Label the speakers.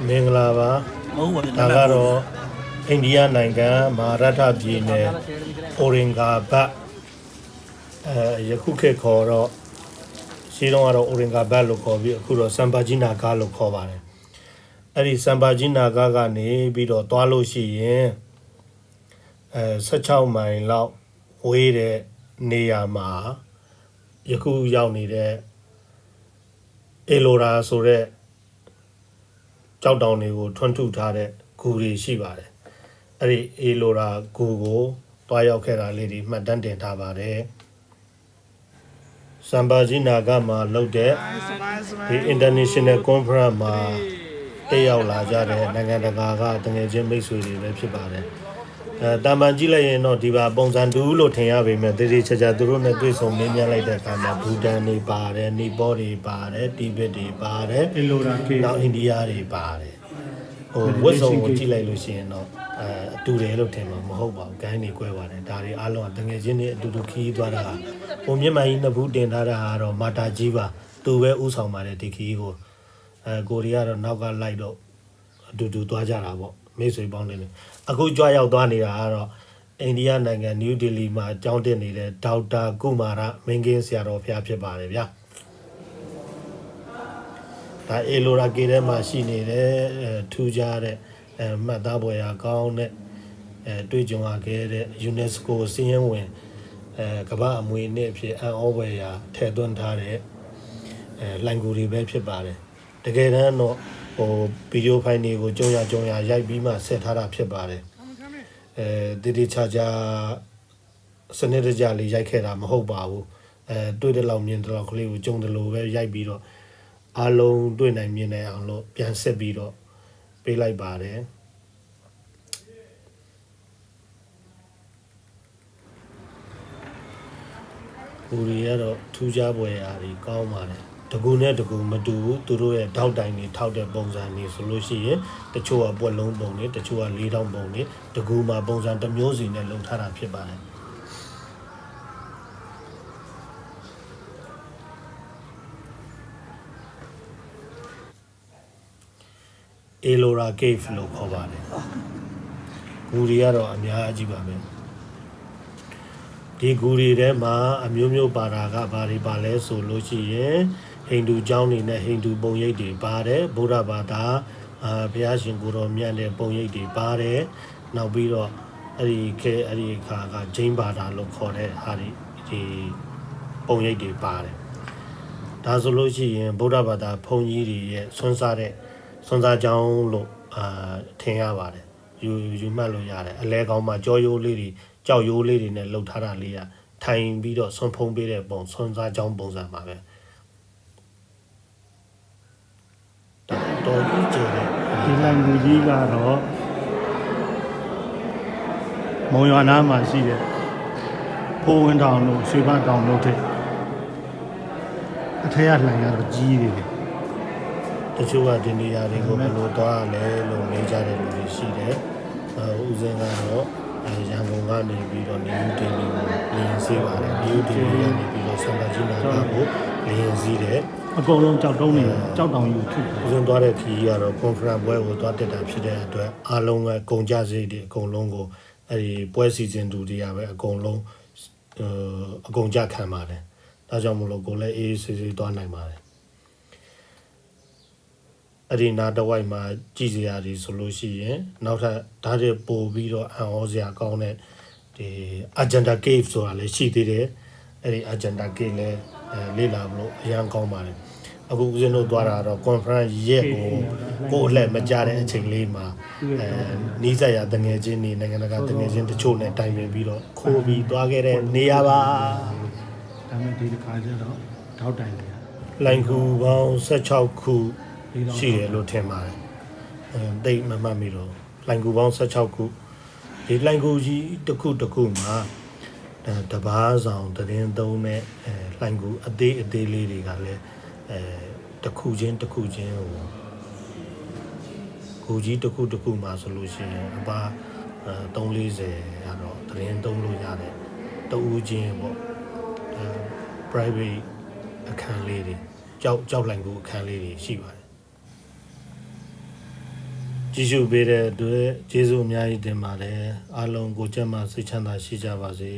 Speaker 1: မင်္ဂလာပါဒါကတော့အိန္ဒိယနိုင်ငံမဟာရထပြည်နယ်အိုရင်ဂါဘတ်ယခုခေတ်ခေါ်တော့ရှင်းတော့အိုရင်ဂါဘတ်လို့ခေါ်ပြီးအခုတော့စံပါဂျီနာဂါလို့ခေါ်ပါတယ်အဲ့ဒီစံပါဂျီနာဂါကနေပြီးတော့သွားလို့ရှိရင်16မိုင်လောက်ဝေးတဲ့နေရာမှာယခုရောက်နေတဲ့အေလိုရာဆိုတဲ့ကြောက်တောင်တွေကိုထွန်းထုထားတဲ့ဂူတွေရှိပါတယ်အဲ့ဒီအေလိုရာဂူကိုတွားရောက်ခဲ့တာလေးတွေမှတ်တမ်းတင်ထားပါတယ်စံပါဂျီနာဂါမှာလုပ်တဲ့ဒီ International Conference မှာတက်ရောက်လာကြတဲ့နိုင်ငံတကာကတကယ်ချင်းမိတ်ဆွေတွေပဲဖြစ်ပါတယ်တာမန်ကြည့်လိုက်ရင်တော့ဒီပါပုံစံတူလို့ထင်ရပေမဲ့တတိချာချာသူတို့နဲ့တွေ့ဆုံမင်းများလိုက်တဲ့အခါမှာဘူတန်တွေပါတယ်နီပေါတွေပါတယ်တိဘက်တွေပါတယ်အီလိုရာကေနောက်အိန္ဒိယတွေပါတယ်ဝတ်စုံကိုကြည့်လိုက်လို့ရှိရင်တော့အတူတယ်လို့ထင်မှာမဟုတ်ပါဘူးဂိုင်းတွေ꿰ပါတယ်ဒါတွေအားလုံးကတကယ်ချင်းတွေအတူတူခီးသွားတာပုံမြင့်မကြီးနှစ်ဘူးတင်ထားတာကတော့မာတာကြီးပါသူပဲဥဆောင်ပါတယ်ဒီခီးကိုကိုရီးယားတော့နောက်ကလိုက်တော့အတူတူသွားကြတာပေါ့မိတ်ဆွေပေါင်းနေတယ်အခုကြွားရောက်သွားနေတာကတော့အိန္ဒိယနိုင်ငံနယူးဒေလီမှာကျောင်းတက်နေတဲ့ဒေါက်တာကုမာရမင်းကင်းဆရာတော်ဖျားဖြစ်ပါတယ်ဗျာဒါအေလိုရာကေထဲမှာရှိနေတဲ့ထူးခြားတဲ့မှတ်သားပွဲရာကောင်းတဲ့တွေ့ကြုံရခဲ့တဲ့ UNESCO စီးရင်ဝင်ကမ္ဘာအမွေအနှစ်အဖြစ်အံ့ဩဖွယ်ရာထည့်သွင်းထားတဲ့လိုင်ကူတွေပဲဖြစ်ပါတယ်တကယ်တမ်းတော့ဗီဒီယိုဖိုင်တွေကိုကြုံရရိုက်ပြီးမှဆက်ထားတာဖြစ်ပါတယ်တိတိကျကျစနစ်တကျလေးရိုက်ခဲ့တာမဟုတ်ပါဘူးတွေ့တဲ့လောက်မြင်တဲ့လောက်ကလေးကိုကြုံတယ်လို့ပဲရိုက်ပြီးတော့အားလုံးတွေ့နိုင်မြင်နိုင်အောင်လို့ပြန်ဆက်ပြီးတော့ပေးလိုက်ပါတယ်ဘူရီကတော့ထူးခြားပွဲရာတွေကောင်းပါတယ်တကူနဲ့တကူမတူဘူးသူတို့ရဲ့ထောက်တိုင်တွေထောက်တဲ့ပုံစံတွေဆိုလို့ရှိရင်တချို့ကပွက်လုံးပုံတွေတချို့က၄တောင်ပုံတွေတကူမှာပုံစံတစ်မျိုးစီနဲ့လုပ်ထားတာဖြစ်ပါတယ်အေလိုရာကေ့ဖ်လို့ခေါ်ပါတယ်ဂူတွေကတော့အများကြီးပါပဲဒီဂူတွေထဲမှာအမျိုးမျိုးပါတာကဘာတွေပါလဲဆိုလို့ရှိရင်ဟိန္ဒူကျောင်းတွေနဲ့ဟိန္ဒူပုံရိပ်တွေပါတယ်ဗုဒ္ဓဘာသာဘုရားရှင်ကိုယ်တော်မြတ်တဲ့ပုံရိပ်တွေပါတယ်နောက်ပြီးတော့အဲ့ဒီခါကဂျိန်းဘာသာလို့ခေါ်တဲ့ဟာဒီပုံရိပ်တွေပါတယ်ဒါဆိုလို့ရှိရင်ဗုဒ္ဓဘာသာဘုန်းကြီးတွေရဲ့ဆွမ်းစားကျောင်းလို့ထင်ရပါတယ်ယူမှတ်လို့ရတယ်အလဲကောင်းမှာကြောရိုးလေးတွေကြောက်ရိုးလေးတွေနဲ့လှုပ်ထားတာလေးကထိုင်ပြီးတော့ဆွမ်းဖုံးပေးတဲ့ပုံဆွမ်းစားကျောင်းပုံစံပါပဲတော်ကြီးကျတဲ့ဒီလိုင်လူကြီးကတော့မုံရွာနားမှာရှိတဲ့ဖိုးဝင်းတောင်လို့ရွှေဘတောင်လို့တဲ့အထက်ကလှိုင်ကတော့ကြီးတယ်တချို့ကဒီနေရာတွေကိုဘယ်လိုသွားလဲလို့နေကြတဲ့လူတွေရှိတယ်ဦးစင်းကတော့ရန်ကုန်ကနေပြီးတော့နယူးဒေလီကိုလင်းစီးပါတယ်နယူးဒေလီကနေပြီးတော့စံပါဂျီနာဂါကိုလင်းစီးတယ်အကုန်လုံးကြောက်တုံးနေကြောက်တောင်ယူထုဦးစင်းသွားတဲ့ခီးကတော့ conference ပွဲကိုသွားတက်တာဖြစ်တဲ့အတွက်အားလုံးကကုန်ကြစိတ်တွေအကုန်လုံးကိုအဲ့ဒီပွဲစီစဉ်သူတွေကပဲအကုန်လုံးအကုန်ကြခံပါတယ်ဒါကြောင့်မလို့ကိုလည်းအေးဆေးဆေးသွားနိုင်ပါတယ်အဲ့ဒီနာတဝိုက်မှာကြည်စရာတွေဆိုလို့ရှိရင်နောက်ထပ်ဓာတ်တွေပို့ပြီးတော့အံ့ဩစရာကောင်းတဲ့ဒီ Agenda Cave ဆိုတာလည်းရှိသေးတယ်အဲ့ဒီ Agenda Cave လည်းလေ့လာလို့အရန်ကောင်းပါတယ်အခုဦးဇင်းတို့သွားတာတော့ conference ရက်ကိုအလှည့်မကြတဲ့အချိန်လေးမှာနီးစပ်ရာတငယ်ချင်းတွေနိုင်ငံတကာတငယ်ချင်းတချို့နဲ့တိုင်ပင်ပြီးတော့ခိုးပြီးသွားခဲ့တဲ့နေရာပါဒါပေမဲ့ဒီတစ်ခါကျတော့ထောက်တိုင်နေရလိုင်ကူပေါင်း16ခုရှိတယ်လို့ထင်ပါတယ်တိတ်မမှတ်မိတော့လိုင်ကူပေါင်း16ခုဒီလိုင်ကူကြီးတစ်ခုမှာတပားဆောင်တရင်သုံးနဲ့လိုင်ကူအသေးလေးတွေကလည်းတစ်ခုချင်းဟိုကူကြီးတစ်ခုမှာဆိုလို့ရှိရင်အပါ340ကတော့တရင်သုံးလို့ရတယ်တူးချင်းပေါ့private အခန်းလေးတွေကြောက်လိုင်ကူအခန်းလေးတွေရှိပါတယ် ကြည့်ရှုပေးတဲ့အတွက်ကျေးဇူးအများကြီးတင်ပါတယ်အားလုံးကိုကျမ်းမာစိတ်ချမ်းသာရှိကြပါစေ